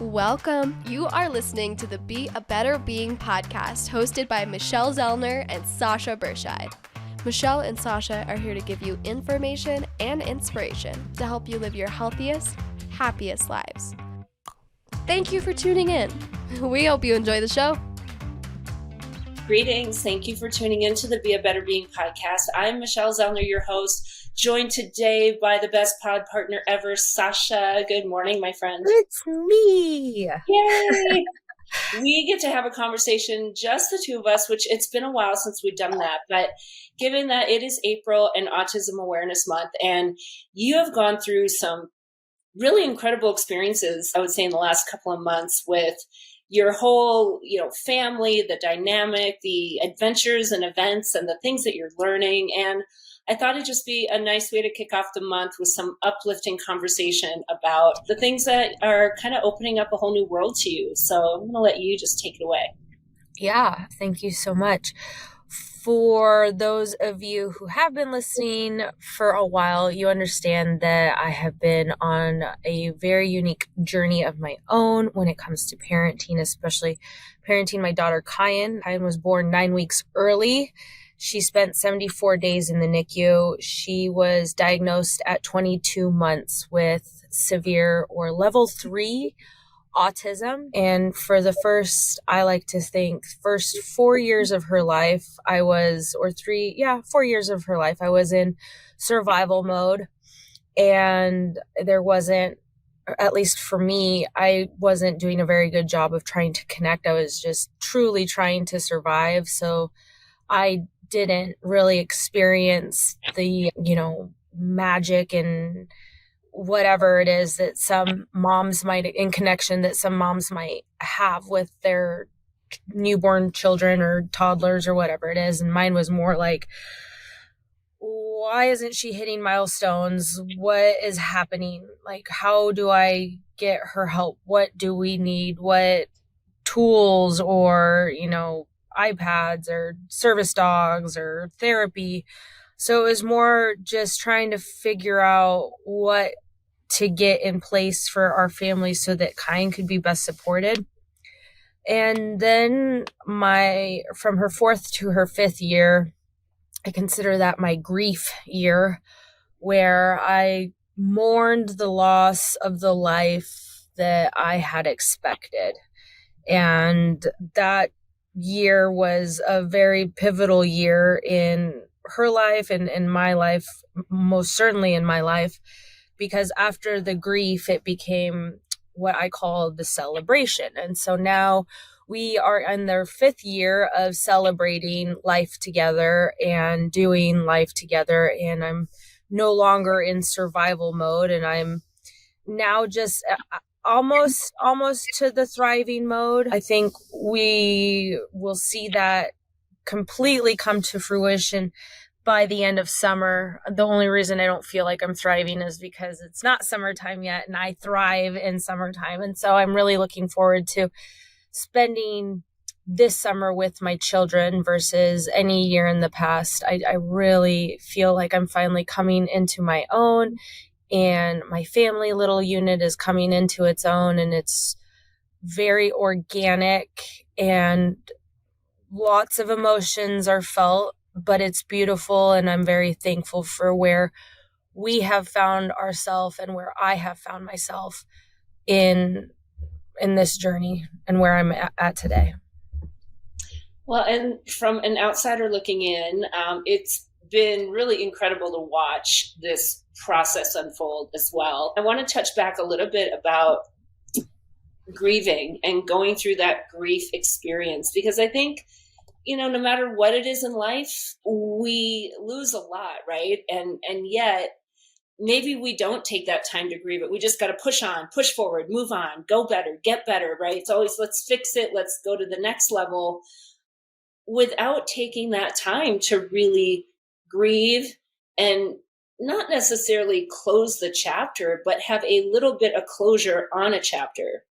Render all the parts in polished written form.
Welcome. You are listening to the Be a Better Being podcast, hosted by Michelle Zellner and Sasha Berscheid. Michelle and Sasha are here to give you information and inspiration to help you live your healthiest, happiest lives. Thank you for tuning in. We hope you enjoy the show. Greetings. Thank you for tuning in to the Be a Better Being podcast. I'm Michelle Zellner, your host, joined today by the best pod partner ever, Sasha. Good morning, my friend. It's me. Yay! We get to have a conversation, just the two of us, which it's been a while since we've done that. But given that it is April and Autism Awareness Month, and you have gone through some really incredible experiences, I would say, in the last couple of months with your whole, family, the dynamic, the adventures and events and the things that you're learning. And I thought it'd just be a nice way to kick off the month with some uplifting conversation about the things that are kind of opening up a whole new world to you. So I'm going to let you just take it away. Yeah, thank you so much. For those of you who have been listening for a while, you understand that I have been on a very unique journey of my own when it comes to parenting, especially parenting my daughter Kyan. Kyan was born 9 weeks early. She spent 74 days in the NICU. She was diagnosed at 22 months with severe or level 3 autism. And for the first 4 years of her life, 4 years of her life, I was in survival mode. And there wasn't, at least for me, I wasn't doing a very good job of trying to connect. I was just truly trying to survive. So I didn't really experience the, magic and whatever it is that some moms might have with their newborn children or toddlers or whatever it is. And mine was more like, why isn't she hitting milestones? What is happening? Like, how do I get her help? What do we need? What tools or, iPads or service dogs or therapy? So it was more just trying to figure out what to get in place for our family so that Kyan could be best supported. And then from her 4th to her 5th year, I consider that my grief year, where I mourned the loss of the life that I had expected. And that year was a very pivotal year in her life and in my life, most certainly in my life, because after the grief, it became what I call the celebration. And so now we are in their 5th year of celebrating life together and doing life together. And I'm no longer in survival mode. And I'm now just almost to the thriving mode. I think we will see that completely come to fruition by the end of summer. The only reason I don't feel like I'm thriving is because it's not summertime yet, and I thrive in summertime. And so I'm really looking forward to spending this summer with my children versus any year in the past. I really feel like I'm finally coming into my own, and my family little unit is coming into its own, and it's very organic and lots of emotions are felt, but it's beautiful. And I'm very thankful for where we have found ourselves and where I have found myself in this journey and where I'm at today. Well, and from an outsider looking in, it's been really incredible to watch this process unfold as well. I want to touch back a little bit about grieving and going through that grief experience, because I think, no matter what it is in life, we lose a lot, right? And yet maybe we don't take that time to grieve it. We just got to push on, push forward, move on, go better, get better, right? It's always, let's fix it. Let's go to the next level, without taking that time to really grieve and not necessarily close the chapter, but have a little bit of closure on a chapter.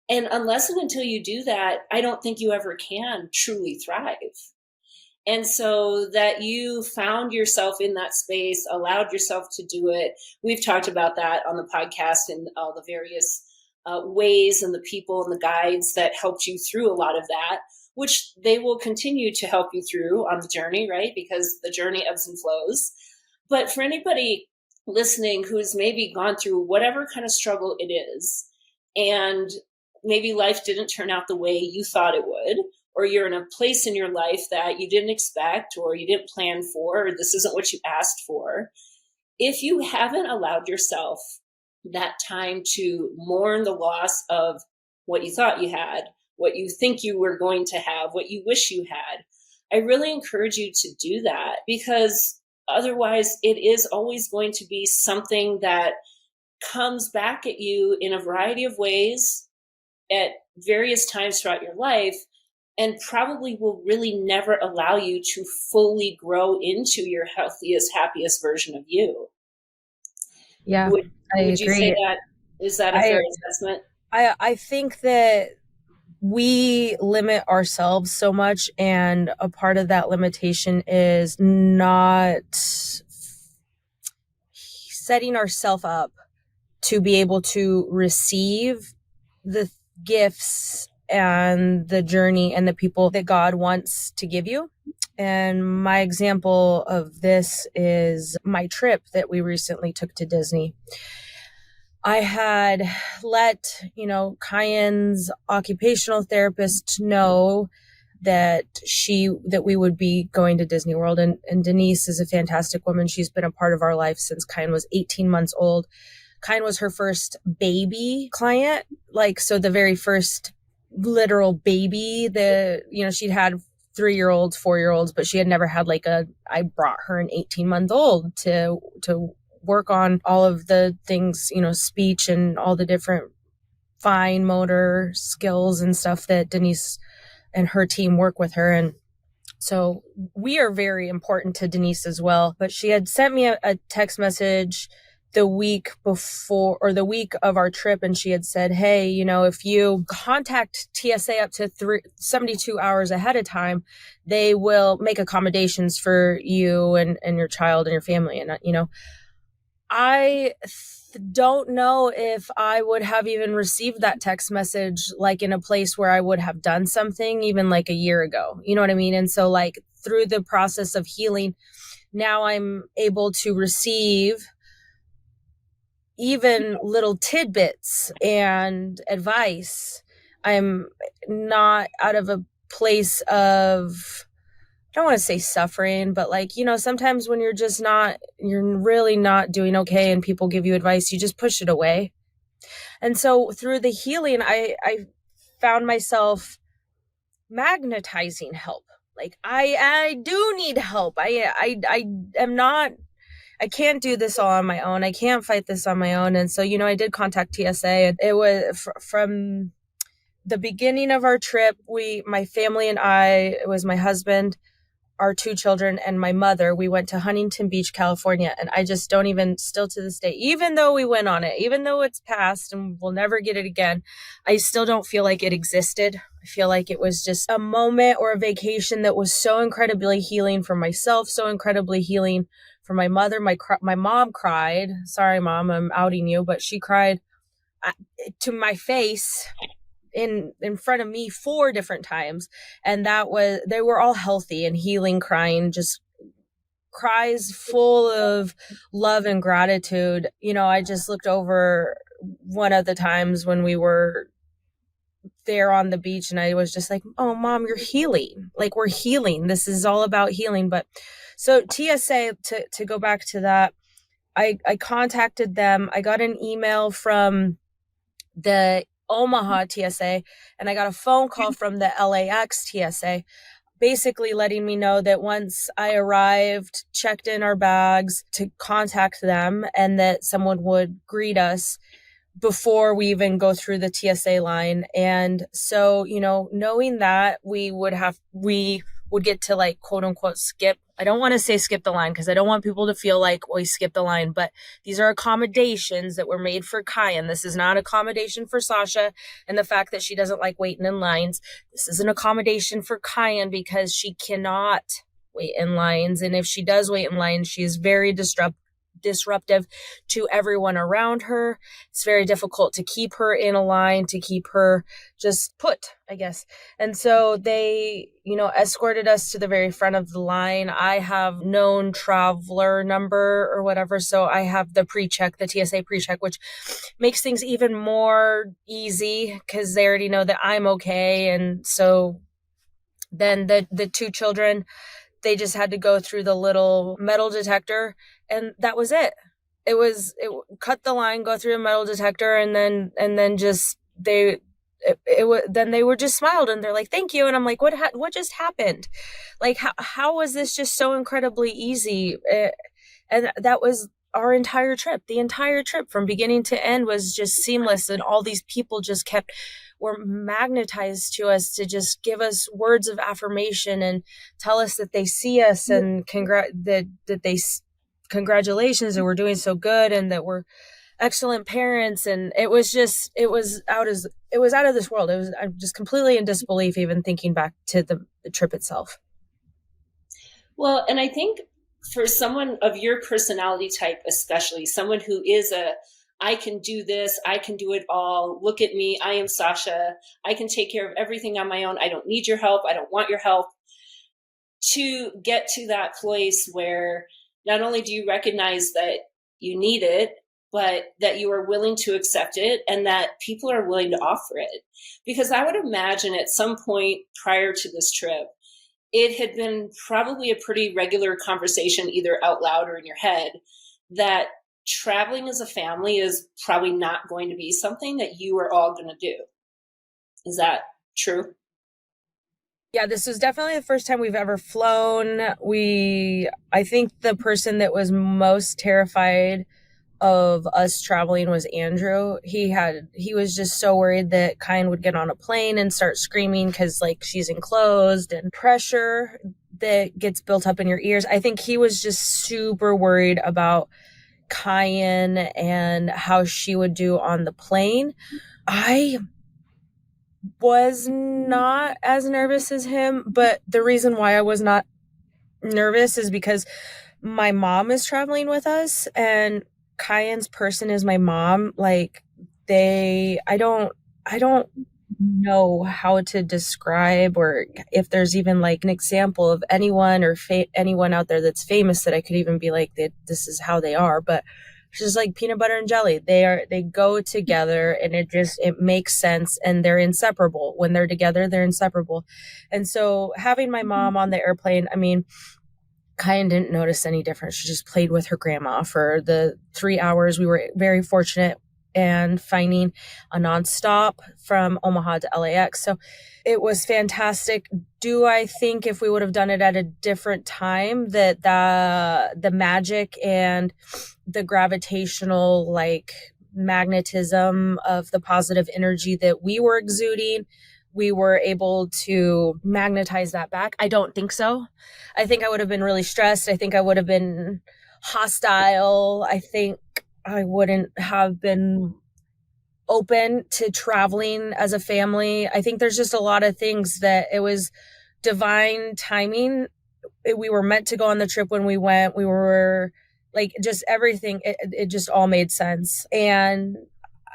And unless and until you do that, I don't think you ever can truly thrive. And so that you found yourself in that space, allowed yourself to do it. We've talked about that on the podcast and all the various ways and the people and the guides that helped you through a lot of that, which they will continue to help you through on the journey, right? Because the journey ebbs and flows. But for anybody listening who's maybe gone through whatever kind of struggle it is, and maybe life didn't turn out the way you thought it would, or you're in a place in your life that you didn't expect or you didn't plan for, or this isn't what you asked for, if you haven't allowed yourself that time to mourn the loss of what you thought you had, what you think you were going to have, what you wish you had, I really encourage you to do that, because otherwise it is always going to be something that comes back at you in a variety of ways at various times throughout your life, and probably will really never allow you to fully grow into your healthiest, happiest version of you. Yeah, Would I you say agree. that? Is that a fair assessment? I think that we limit ourselves so much, and a part of that limitation is not setting ourselves up to be able to receive the gifts and the journey and the people that God wants to give you. And my example of this is my trip that we recently took to Disney. I had let, Kyan's occupational therapist know that we would be going to Disney World. And Denise is a fantastic woman. She's been a part of our life since Kyan was 18 months old. Kyan was her first baby client. So the very first literal baby she'd had 3-year-olds, 4-year-olds, but she had never had I brought her an 18-month-old to work on all of the things, speech and all the different fine motor skills and stuff that Denise and her team work with her. And so we are very important to Denise as well. But she had sent me a text message the week before, or the week of our trip, and she had said, hey, if you contact TSA up to 72 hours ahead of time, they will make accommodations for you and your child and your family. And, I don't know if I would have even received that text message in a place where I would have done something even a year ago. You know what I mean? And so through the process of healing, now I'm able to receive even little tidbits and advice. I'm not out of a place of, I don't want to say suffering, but sometimes when you're really not doing okay and people give you advice, you just push it away. And so through the healing, I found myself magnetizing help. I do need help. I am not, I can't do this all on my own. I can't fight this on my own. And so, I did contact TSA, and it was from the beginning of our trip, my family and it was my husband, our 2 children, and my mother, we went to Huntington Beach, California. And I just don't even, still to this day, even though we went on it, even though it's past and we'll never get it again, I still don't feel like it existed. I feel like it was just a moment or a vacation that was so incredibly healing for myself, so incredibly healing for my mother. My mom cried. Sorry, Mom, I'm outing you, but she cried to my face in front of me 4 different times. And they were all healthy and healing, crying, just cries full of love and gratitude. I just looked over one of the times when we were there on the beach, and I was just like, oh, Mom, you're healing. We're healing. This is all about healing. But so TSA, to go back to that, I contacted them. I got an email from the Omaha TSA, and I got a phone call from the LAX TSA, basically letting me know that once I arrived, checked in our bags, to contact them, and that someone would greet us before we even go through the TSA line. And so, knowing that we would get to quote unquote skip. I don't want to say skip the line, because I don't want people to feel like we skipped the line, but these are accommodations that were made for Kyan. This is not accommodation for Sasha and the fact that she doesn't like waiting in lines. This is an accommodation for Kyan because she cannot wait in lines. And if she does wait in lines, she is very disruptive to everyone around her. It's very difficult to keep her in a line, to keep her just put, I guess. And so they, escorted us to the very front of the line. I have known traveler number or whatever. So I have the pre-check, the TSA pre-check, which makes things even more easy because they already know that I'm okay. And so then the two children, they just had to go through the little metal detector, and that was it. It cut the line, go through a metal detector, and then just then they were just smiled and they're like, thank you. And I'm like, what just happened? Like, how was this just so incredibly easy? And that was our entire trip. The entire trip from beginning to end was just seamless. And all these people just were magnetized to us to just give us words of affirmation and tell us that they see us and congratulations, and we're doing so good, and that we're excellent parents. And it was out of this world. I'm just completely in disbelief, even thinking back to the trip itself. Well, and I think for someone of your personality type, especially someone who is I can do this, I can do it all. Look at me. I am Sasha. I can take care of everything on my own. I don't need your help. I don't want your help. To get to that place where not only do you recognize that you need it, but that you are willing to accept it and that people are willing to offer it. Because I would imagine at some point prior to this trip, it had been probably a pretty regular conversation, either out loud or in your head, that traveling as a family is probably not going to be something that you are all going to do. Is that true? Yeah, this was definitely the first time we've ever flown. I think the person that was most terrified of us traveling was Andrew. He was just so worried that Kyan would get on a plane and start screaming because like she's enclosed, and pressure that gets built up in your ears. I think he was just super worried about Kyan and how she would do on the plane. I was not as nervous as him, but the reason why I was not nervous is because my mom is traveling with us, and Kyan's person is my mom. Like I don't know how to describe, or if there's even like an example of anyone or anyone out there that's famous that I could even be like, this is how they are. But it's just like peanut butter and jelly. They go together, and it makes sense, and they're inseparable. When they're together, they're inseparable. And so having my mom on the airplane, I mean, Kyan didn't notice any difference. She just played with her grandma for the 3 hours. We were very fortunate and finding a nonstop from Omaha to LAX. So it was fantastic. Do I think if we would have done it at a different time that the magic and the gravitational like magnetism of the positive energy that we were exuding, we were able to magnetize that back? I don't think so. I think I would have been really stressed. I think I would have been hostile. I think I wouldn't have been open to traveling as a family. I think there's just a lot of things that it was divine timing. We were meant to go on the trip when we went. We were like, just everything. It just all made sense. And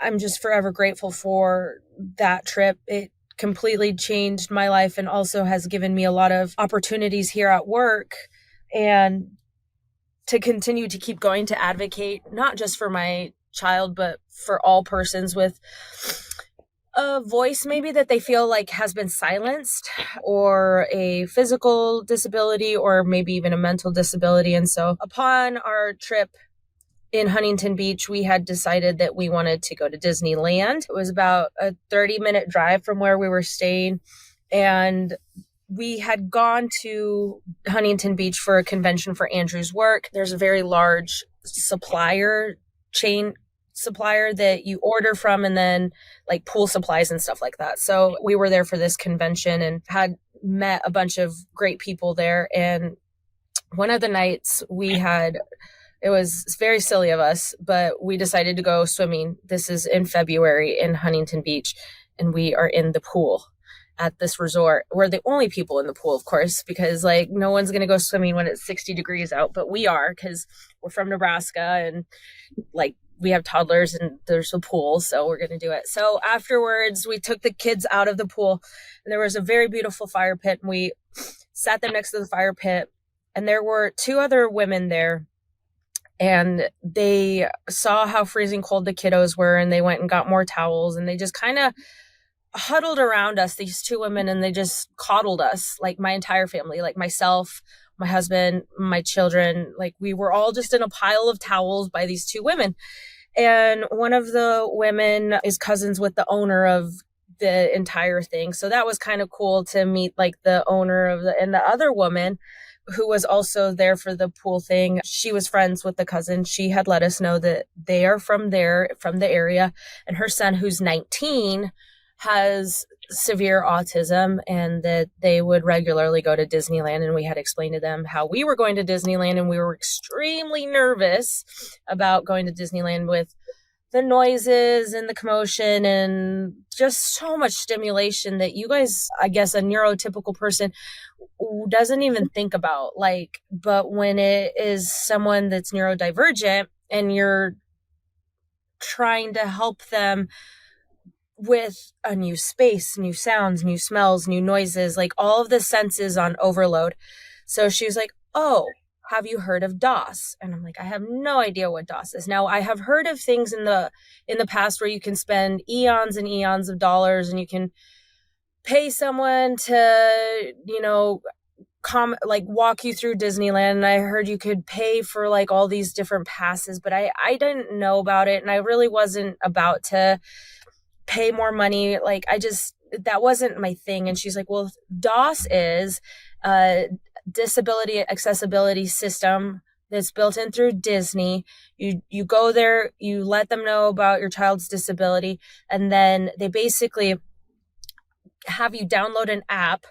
I'm just forever grateful for that trip. It completely changed my life and also has given me a lot of opportunities here at work, and to continue to keep going to advocate, not just for my child, but for all persons with a voice maybe that they feel like has been silenced, or a physical disability, or maybe even a mental disability. And so upon our trip in Huntington Beach, we had decided that we wanted to go to Disneyland. It was about a 30-minute drive from where we were staying. And we had gone to Huntington Beach for a convention for Andrew's work. There's a very large chain supplier that you order from, and then like pool supplies and stuff like that. So we were there for this convention and had met a bunch of great people there. And one of the nights it was very silly of us, but we decided to go swimming. This is in February in Huntington Beach, and we are in the pool. at this resort. We're the only people in the pool, of course, because like no one's going to go swimming when it's 60 degrees out, but we are, because we're from Nebraska and like we have toddlers and there's a pool, so we're going to do it. So afterwards, we took the kids out of the pool, and there was a very beautiful fire pit, and we sat them next to the fire pit, and there were two other women there, and they saw how freezing cold the kiddos were, and they went and got more towels, and they just kind of huddled around us, these two women, and they just coddled us, like my entire family, like myself, my husband, my children. Like we were all just in a pile of towels by these two women. And one of the women is cousins with the owner of the entire thing. So that was kind of cool to meet like the owner of and the other woman who was also there for the pool thing. She was friends with the cousin. She had let us know that they are from there, from the area. And her son, who's 19, has severe autism, and that they would regularly go to Disneyland. And we had explained to them how we were going to Disneyland, and we were extremely nervous about going to Disneyland with the noises and the commotion and just so much stimulation that you guys, I guess a neurotypical person doesn't even think about. Like, but when it is someone that's neurodivergent and you're trying to help them with a new space, new sounds, new smells, new noises, like all of the senses on overload. So she was like, "Oh, have you heard of DOS?" And I'm like, "I have no idea what DOS is." Now, I have heard of things in the past where you can spend eons and eons of dollars, and you can pay someone to, like walk you through Disneyland. And I heard you could pay for like all these different passes, but I didn't know about it, and I really wasn't about to pay more money. Like that wasn't my thing. And she's like, "Well, DOS is a disability accessibility system that's built in through Disney. You go there, you let them know about your child's disability, and then they basically have you download an app,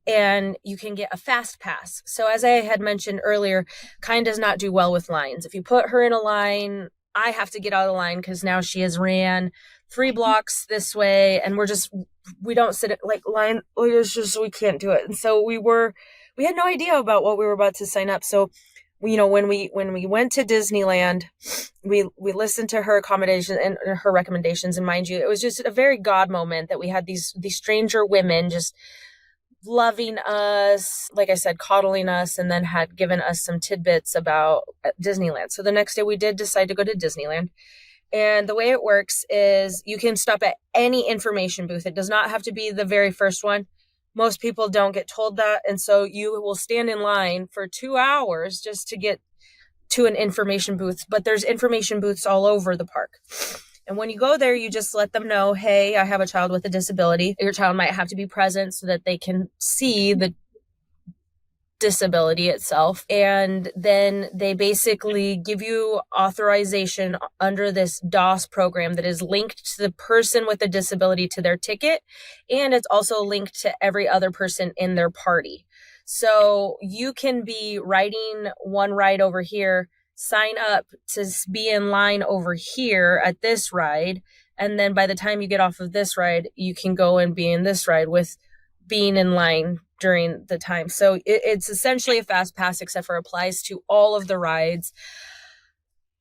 and you can get a fast pass." So as I had mentioned earlier, Kyan does not do well with lines. If you put her in a line, I have to get out of the line because now she has ran 3 blocks this way, and we don't sit at like line. It's just, we can't do it. And so we had no idea about what we were about to sign up. So, when we went to Disneyland, we listened to her accommodation and her recommendations. And mind you, it was just a very God moment that we had these stranger women just loving us, like I said, coddling us, and then had given us some tidbits about Disneyland. So the next day we did decide to go to Disneyland. And the way it works is you can stop at any information booth. It does not have to be the very first one. Most people don't get told that. And so you will stand in line for 2 hours just to get to an information booth. But there's information booths all over the park. And when you go there, you just let them know, "Hey, I have a child with a disability." Your child might have to be present so that they can see the disability itself. And then they basically give you authorization under this DOS program that is linked to the person with the disability to their ticket. And it's also linked to every other person in their party. So you can be riding one ride over here, sign up to be in line over here at this ride. And then by the time you get off of this ride, you can go and be in this ride with being in line during the time. So it's essentially a fast pass, except for applies to all of the rides.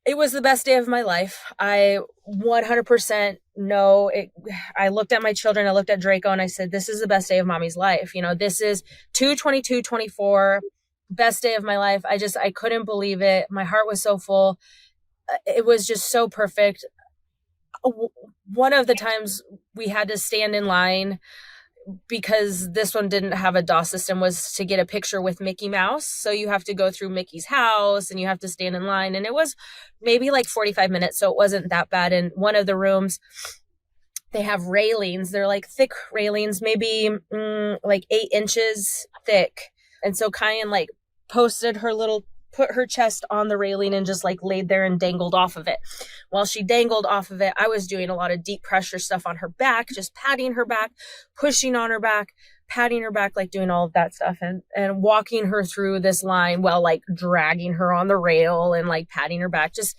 It was the best day of my life. I 100% know it. I looked at my children, I looked at Draco, and I said, "This is the best day of mommy's life." This is 2/22/24, best day of my life. I couldn't believe it. My heart was so full. It was just so perfect. One of the times we had to stand in line because this one didn't have a DOS system was to get a picture with Mickey Mouse. So you have to go through Mickey's house and you have to stand in line. And it was maybe like 45 minutes. So it wasn't that bad. In one of the rooms, they have railings. They're like thick railings, maybe like 8 inches thick. And so Kyan like put her chest on the railing and just like laid there and dangled off of it. While she dangled off of it, I was doing a lot of deep pressure stuff on her back, just patting her back, pushing on her back, patting her back, like doing all of that stuff, and walking her through this line while like dragging her on the rail and like patting her back, just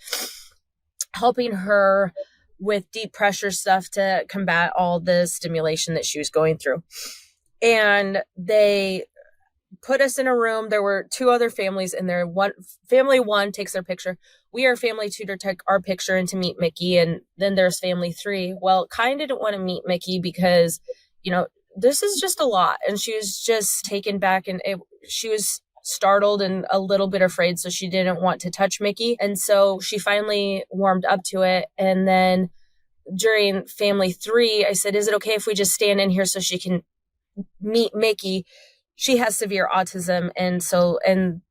helping her with deep pressure stuff to combat all the stimulation that she was going through. And they put us in a room. There were 2 other families in there. Family 1 takes their picture. We are family 2 to take our picture and to meet Mickey. And then there's family 3. Well, Kyan didn't want to meet Mickey because, this is just a lot. And she was just taken back, and she was startled and a little bit afraid. So she didn't want to touch Mickey. And so she finally warmed up to it. And then during family 3, I said, is it okay if we just stand in here so she can meet Mickey? She has severe autism. And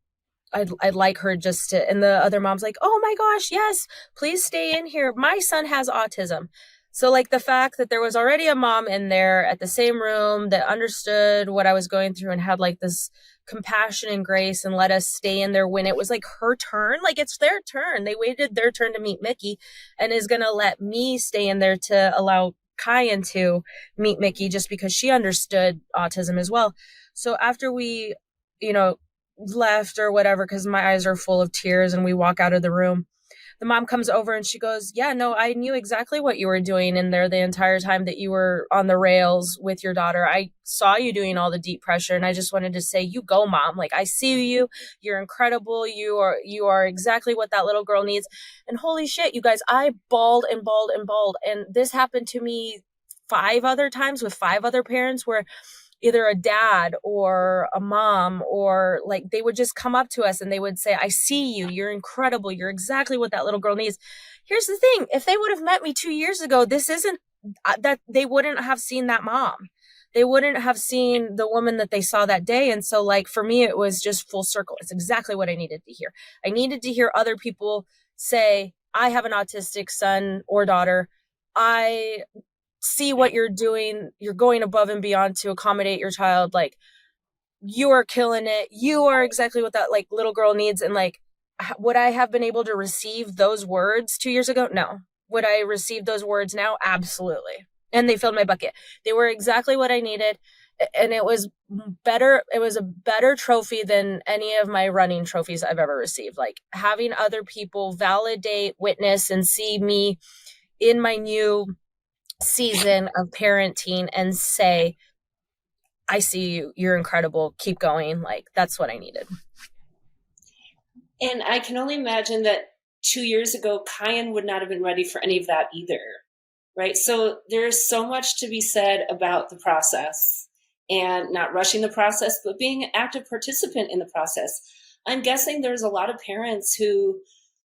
I'd like her just to, and the other mom's like, oh my gosh, yes, please stay in here. My son has autism. So like the fact that there was already a mom in there at the same room that understood what I was going through and had like this compassion and grace and let us stay in there when it was like her turn, like it's their turn. They waited their turn to meet Mickey and is going to let me stay in there to allow Kyan to meet Mickey just because she understood autism as well. So after we, left or whatever, because my eyes are full of tears and we walk out of the room, the mom comes over and she goes, yeah, no, I knew exactly what you were doing in there the entire time that you were on the rails with your daughter. I saw you doing all the deep pressure, and I just wanted to say, you go, Mom. Like, I see you. You're incredible. You are exactly what that little girl needs. And holy shit, you guys, I bawled and bawled and bawled. And this happened to me 5 other times with 5 other parents where either a dad or a mom or like they would just come up to us and they would say, I see you. You're incredible. You're exactly what that little girl needs. Here's the thing. If they would have met me 2 years ago, this isn't that they wouldn't have seen that mom. They wouldn't have seen the woman that they saw that day. And so like for me, it was just full circle. It's exactly what I needed to hear. I needed to hear other people say, I have an autistic son or daughter. I see what you're doing. You're going above and beyond to accommodate your child. Like, you are killing it. You are exactly what that like little girl needs. And like, would I have been able to receive those words 2 years ago? No. Would I receive those words now? Absolutely. And they filled my bucket. They were exactly what I needed. And it was better. It was a better trophy than any of my running trophies I've ever received. Like having other people validate, witness, and see me in my new season of parenting and say, I see you, you're incredible, keep going. Like that's what I needed. And I can only imagine that 2 years ago, Kyan would not have been ready for any of that either. Right. So there's so much to be said about the process and not rushing the process, but being an active participant in the process. I'm guessing there's a lot of parents who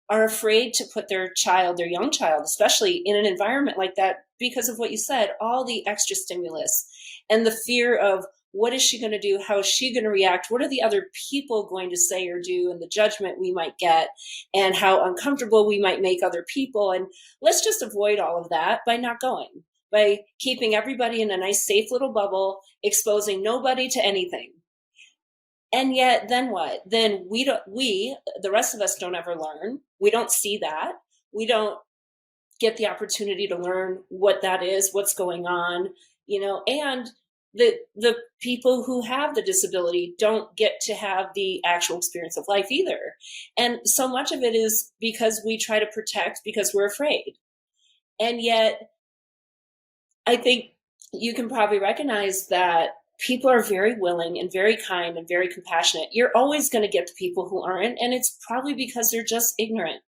are afraid to put their young child, especially in an environment like that, because of what you said, all the extra stimulus and the fear of what is she going to do? How is she going to react? What are the other people going to say or do? And the judgment we might get and how uncomfortable we might make other people. And let's just avoid all of that by not going, by keeping everybody in a nice, safe little bubble, exposing nobody to anything. And yet then what? Then the rest of us don't ever learn. We don't see that. We don't get the opportunity to learn what that is, what's going on, and the people who have the disability don't get to have the actual experience of life either. And so much of it is because we try to protect because we're afraid. And yet I think you can probably recognize that people are very willing and very kind and very compassionate. You're always going to get the people who aren't. And it's probably because they're just ignorant,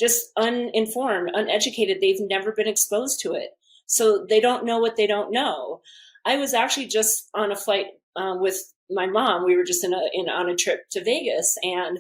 just uninformed, uneducated. They've never been exposed to it. So they don't know what they don't know. I was actually just on a flight with my mom. We were just on a trip to Vegas, and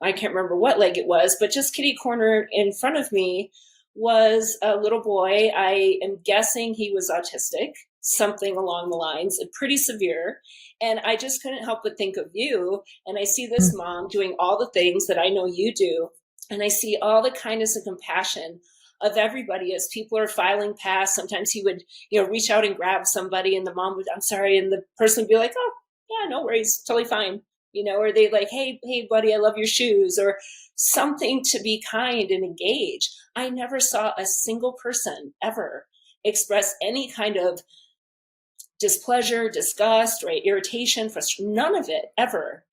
I can't remember what leg it was, but just kitty corner in front of me was a little boy. I am guessing he was autistic, something along the lines, pretty severe. And I just couldn't help but think of you. And I see this mom doing all the things that I know you do. And I see all the kindness and compassion of everybody as people are filing past. Sometimes he would, reach out and grab somebody, and the mom would, I'm sorry. And the person would be like, oh, yeah, no worries, totally fine. Or they like, hey, buddy, I love your shoes, or something to be kind and engage. I never saw a single person ever express any kind of displeasure, disgust, right, irritation, frustration, none of it ever.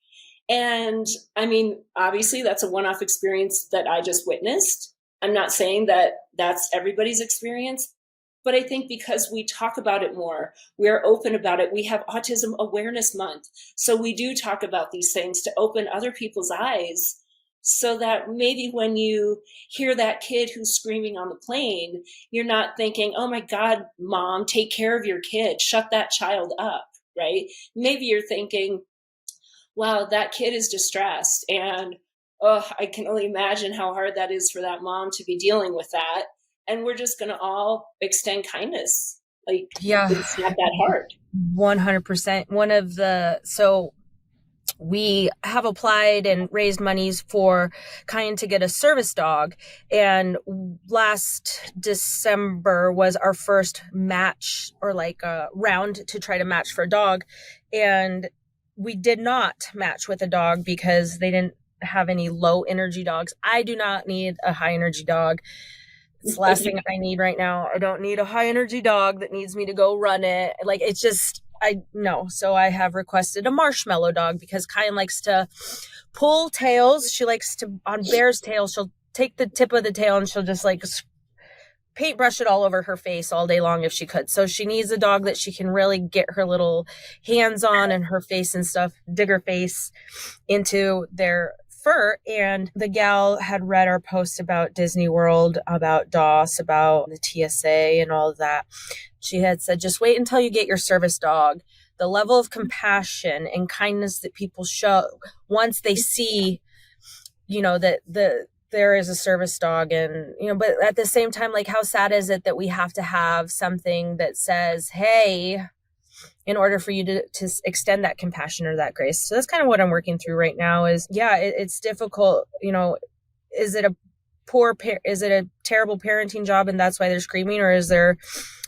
And I mean, obviously that's a one-off experience that I just witnessed, I'm not saying that that's everybody's experience, but I think because we talk about it more, we're open about it. We have Autism Awareness Month. So we do talk about these things to open other people's eyes so that maybe when you hear that kid who's screaming on the plane, you're not thinking, oh my God, mom, take care of your kid, shut that child up, right? Maybe you're thinking, wow, that kid is distressed. And oh, I can only imagine how hard that is for that mom to be dealing with that. And we're just going to all extend kindness. Like, Yeah, it's not that hard. 100%. So we have applied and raised monies for Kyan to get a service dog. And last December was our first match, or like a round to try to match for a dog. And we did not match with a dog because they didn't have any low energy dogs. I do not need a high energy dog. It's the last thing I need right now. I don't need a high energy dog that needs me to go run it. Like, it's just, no. So I have requested a marshmallow dog because Kyan likes to pull tails. She likes to, on bear's tails, she'll take the tip of the tail and she'll just like paintbrush it all over her face all day long if she could. So she needs a dog that she can really get her little hands on and her face and stuff, dig her face into their fur. And the gal had read our post about Disney World, about DOS, about the TSA and all of that. She had said, just wait until you get your service dog. The level of compassion and kindness that people show once they see, that there is a service dog, and but at the same time, like, how sad is it that we have to have something that says, hey, in order for you to extend that compassion or that grace. So that's kind of what I'm working through right now is, it's difficult. Is it is it a terrible parenting job and that's why they're screaming? Or is there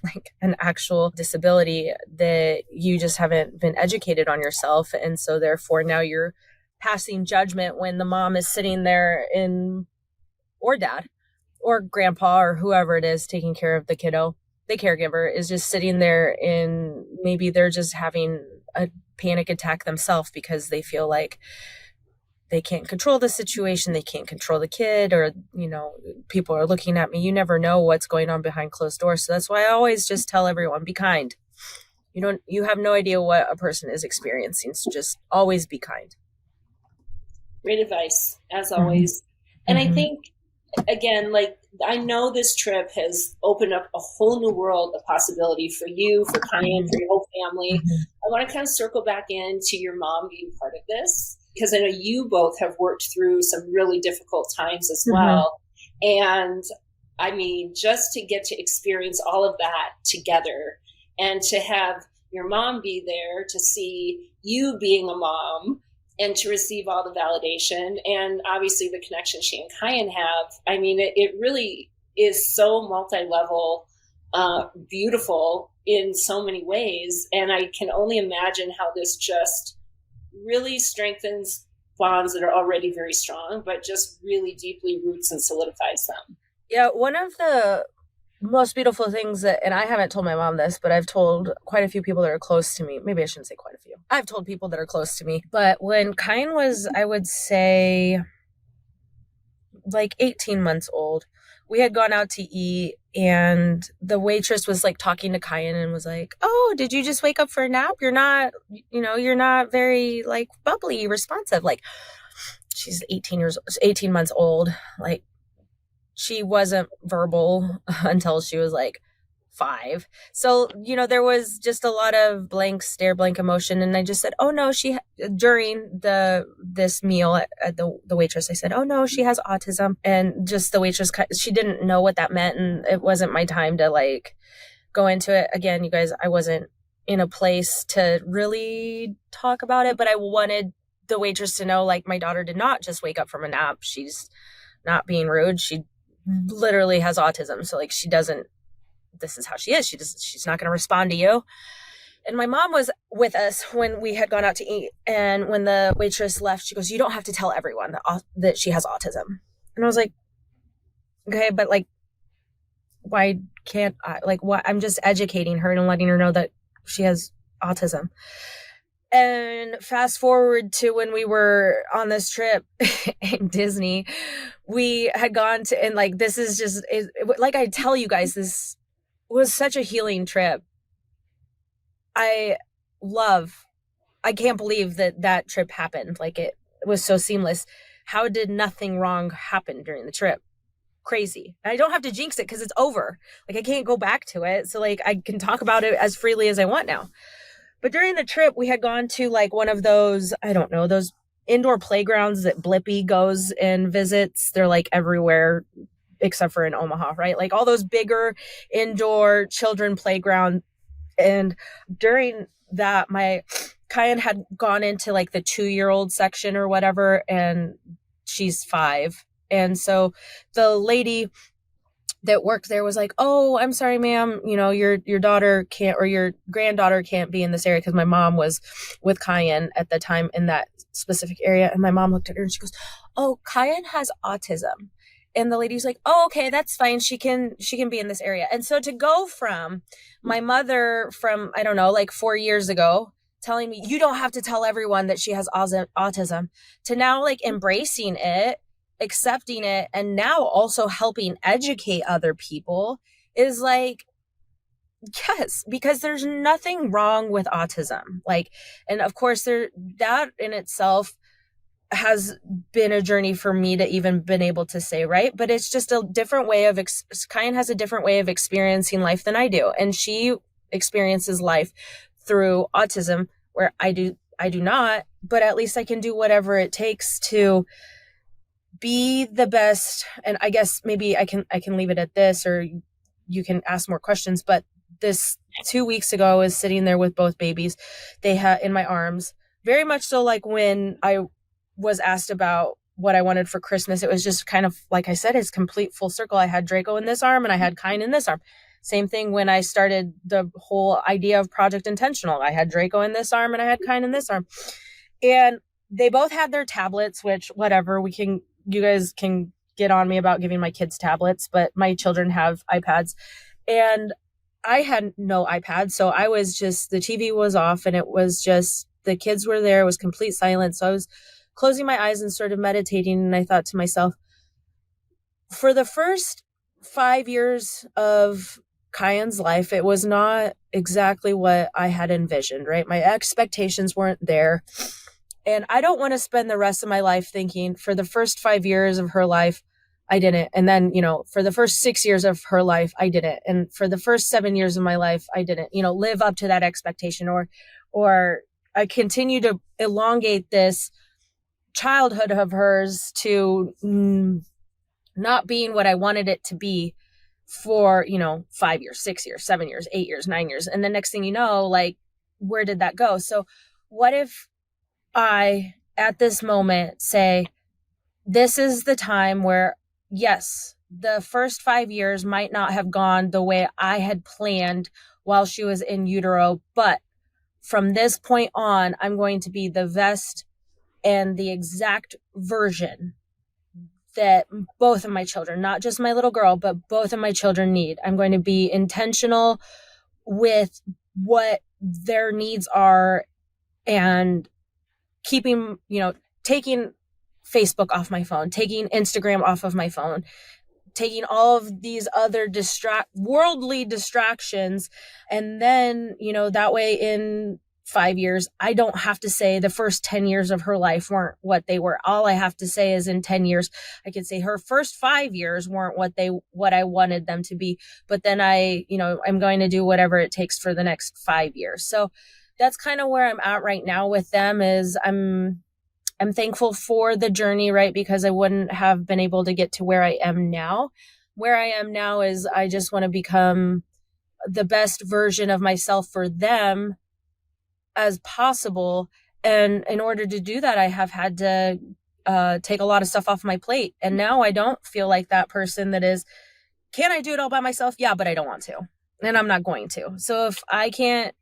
like an actual disability that you just haven't been educated on yourself? And so therefore now you're passing judgment when the mom is sitting there or dad or grandpa or whoever it is taking care of the kiddo. The caregiver is just sitting there and maybe they're just having a panic attack themselves because they feel like they can't control the situation. They can't control the kid, or, people are looking at me. You never know what's going on behind closed doors. So that's why I always just tell everyone, be kind. You have no idea what a person is experiencing. So just always be kind. Great advice, as always. And I think, again, like, I know this trip has opened up a whole new world of possibility for you, for Kyan, for your whole family. I want to kind of circle back into your mom being part of this, because I know you both have worked through some really difficult times as well. And I mean, just to get to experience all of that together and to have your mom be there to see you being a mom and to receive all the validation and obviously the connection she and Kyan have. I mean, it really is so multi-level, beautiful in so many ways. And I can only imagine how this just really strengthens bonds that are already very strong, but just really deeply roots and solidifies them. Yeah, one of the most beautiful things and I haven't told my mom this, but I've told quite a few people that are close to me. Maybe I shouldn't say quite a few. I've told people that are close to me. But when Kyan was, I would say, like 18 months old, we had gone out to eat and the waitress was like talking to Kyan and was like, oh, did you just wake up for a nap? You're not very like bubbly, responsive. Like, she's 18 months old. Like, she wasn't verbal until she was like 5. So, there was just a lot of blank stare, blank emotion. And I just said, oh no, during this meal at the waitress, I said, oh no, she has autism. And just the waitress, she didn't know what that meant. And it wasn't my time to like go into it. Again, you guys, I wasn't in a place to really talk about it, but I wanted the waitress to know, like, my daughter did not just wake up from a nap. She's not being rude. She literally has autism. So like, this is how she is. She's not going to respond to you. And my mom was with us when we had gone out to eat. And when the waitress left, she goes, you don't have to tell everyone that she has autism. And I was like, okay, but like, why can't I? Like, what? I'm just educating her and letting her know that she has autism. And fast forward to when we were on this trip in Disney, we had gone to, and like, this is just, like I tell you guys, this was such a healing trip. I can't believe that trip happened. Like, it was so seamless. How did nothing wrong happen during the trip? Crazy. And I don't have to jinx it because it's over. Like, I can't go back to it. So like, I can talk about it as freely as I want now. But during the trip, we had gone to like one of those, I don't know, those indoor playgrounds that Blippi goes and visits. They're like everywhere except for in Omaha, right? Like all those bigger indoor children playground. And during that, my Kyan had gone into like the 2-year-old section or whatever, and she's 5. And so the lady that worked there was like, "Oh, I'm sorry, ma'am. You know, your daughter can't, or your granddaughter can't be in this area," because my mom was with Kyan at the time in that specific area. And my mom looked at her and she goes, "Oh, Kyan has autism." And the lady's like, "Oh, okay, that's fine. She can be in this area." And so to go from my mother from, I don't know, like 4 years ago telling me, "You don't have to tell everyone that she has autism," to now like embracing it, accepting it, and now also helping educate other people is like, yes, because there's nothing wrong with autism. Like, and of course that in itself has been a journey for me to even been able to say, right? But it's just a different way of, Kyan has a different way of experiencing life than I do. And she experiences life through autism, where I do not, but at least I can do whatever it takes to be the best. And I guess maybe I can leave it at this, or you can ask more questions. But this 2 weeks ago, I was sitting there with both babies they had in my arms, very much so like when I was asked about what I wanted for Christmas. It was just kind of, like I said, it's complete full circle. I had Draco in this arm and I had Kyan in this arm. Same thing when I started the whole idea of Project Intentional. I had Draco in this arm and I had Kyan in this arm. And they both had their tablets, which whatever, you guys can get on me about giving my kids tablets, but my children have iPads. And I had no iPad. So I was just, the TV was off and it was just, the kids were there. It was complete silence. So I was closing my eyes and sort of meditating. And I thought to myself, for the first 5 years of Kyan's life, it was not exactly what I had envisioned, right? My expectations weren't there. And I don't want to spend the rest of my life thinking, for the first 5 years of her life, I didn't. And then, for the first 6 years of her life, I didn't. And for the first 7 years of my life, I didn't, live up to that expectation, or I continue to elongate this childhood of hers to not being what I wanted it to be for, 5 years, 6 years, 7 years, 8 years, 9 years. And the next thing you know, like, where did that go? So what if I, at this moment, say, this is the time where, yes, the first 5 years might not have gone the way I had planned while she was in utero, but from this point on, I'm going to be the best and the exact version that both of my children, not just my little girl, but both of my children need. I'm going to be intentional with what their needs are, and keeping, taking Facebook off my phone, taking Instagram off of my phone, taking all of these other worldly distractions. And then, that way in 5 years, I don't have to say the first 10 years of her life weren't what they were. All I have to say is in 10 years, I could say her first 5 years weren't what I wanted them to be. But then I'm going to do whatever it takes for the next 5 years. So that's kind of where I'm at right now with them. Is I'm thankful for the journey, right? Because I wouldn't have been able to get to where I am now. Where I am now is I just want to become the best version of myself for them as possible. And in order to do that, I have had to take a lot of stuff off my plate. And now I don't feel like that person that is, can I do it all by myself? Yeah, but I don't want to. And I'm not going to. So if I can't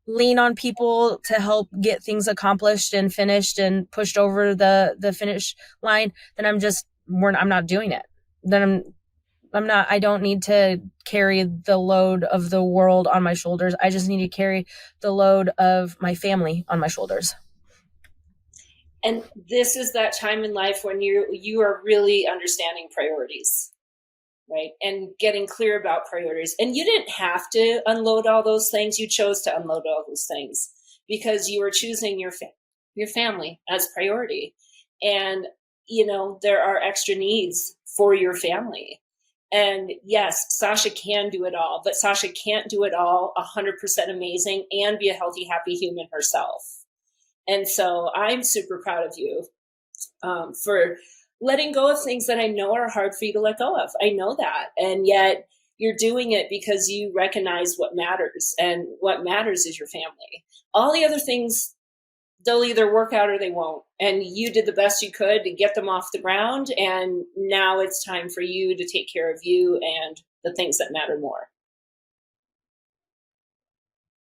lean on people to help get things accomplished and finished and pushed over the finish line, then I'm not doing it. Then I don't need to carry the load of the world on my shoulders. I just need to carry the load of my family on my shoulders. And this is that time in life when you are really understanding priorities, right? And getting clear about priorities. And you didn't have to unload all those things. You chose to unload all those things because you were choosing your family as priority. And, there are extra needs for your family. And yes, Sasha can do it all, but Sasha can't do it all 100% amazing and be a healthy, happy human herself. And so I'm super proud of you for letting go of things that I know are hard for you to let go of. I know that. And yet you're doing it because you recognize what matters. And what matters is your family. All the other things, they'll either work out or they won't. And you did the best you could to get them off the ground. And now it's time for you to take care of you and the things that matter more.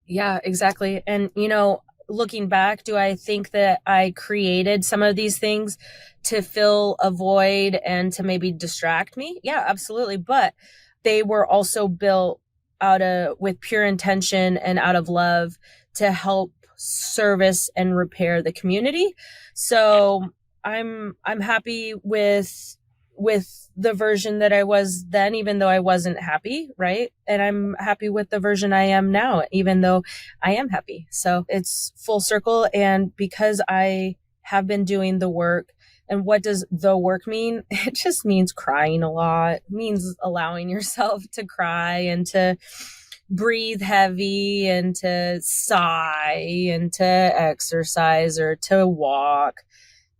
Yeah, exactly. And, looking back, do I think that I created some of these things to fill a void and to maybe distract me? Yeah, absolutely. But they were also built with pure intention and out of love to help service and repair the community. So I'm happy with the version that I was then, even though I wasn't happy, right? And I'm happy with the version I am now, even though I am happy. So it's full circle. And because I have been doing the work, and what does the work mean? It just means crying a lot. It means allowing yourself to cry and to breathe heavy and to sigh and to exercise or to walk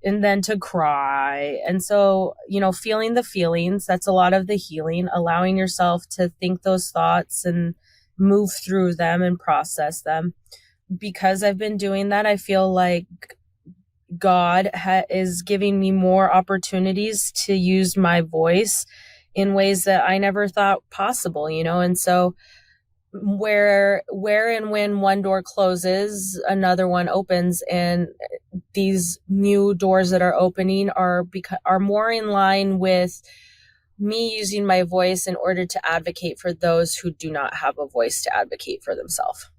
and then to cry. And so, feeling the feelings, that's a lot of the healing, allowing yourself to think those thoughts and move through them and process them. Because I've been doing that, I feel like God is giving me more opportunities to use my voice in ways that I never thought possible, and so where and when one door closes, another one opens, and these new doors that are opening are more in line with me using my voice in order to advocate for those who do not have a voice to advocate for themselves.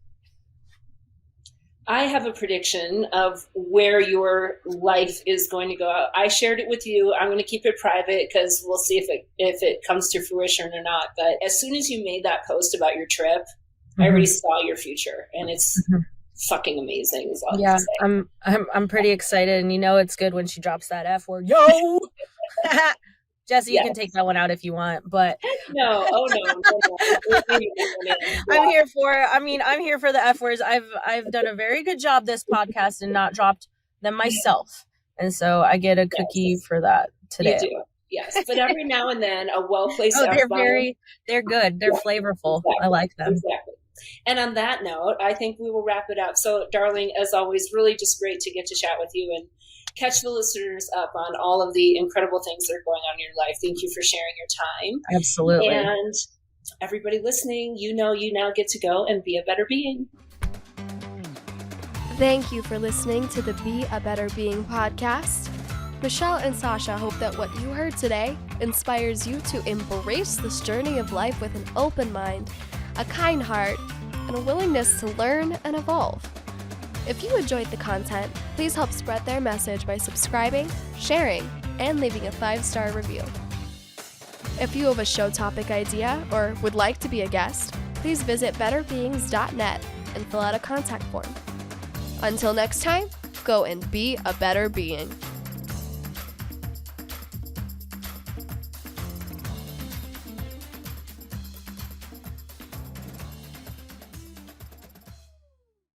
I have a prediction of where your life is going to go. I shared it with you. I'm going to keep it private because we'll see if it comes to fruition or not. But as soon as you made that post about your trip, I already saw your future, and it's fucking amazing. Is all yeah, I'm pretty excited, and it's good when she drops that F word. Yo, Jesse, you can take that one out if you want, but no. I'm here for it. I'm here for the F words. I've done a very good job this podcast and not dropped them myself, and so I get a cookie for that today. You do, yes. But every now and then, a well-placed. They're good. They're flavorful. Exactly. I like them. Exactly. And on that note, I think we will wrap it up. So, darling, as always, really just great to get to chat with you and catch the listeners up on all of the incredible things that are going on in your life. Thank you for sharing your time. Absolutely. And everybody listening, you now get to go and be a better being. Thank you for listening to the Be a Better Being podcast. Michelle and Sasha hope that what you heard today inspires you to embrace this journey of life with an open mind, a kind heart, and a willingness to learn and evolve. If you enjoyed the content, please help spread their message by subscribing, sharing, and leaving a 5-star review. If you have a show topic idea or would like to be a guest, please visit betterbeings.net and fill out a contact form. Until next time, go and be a better being.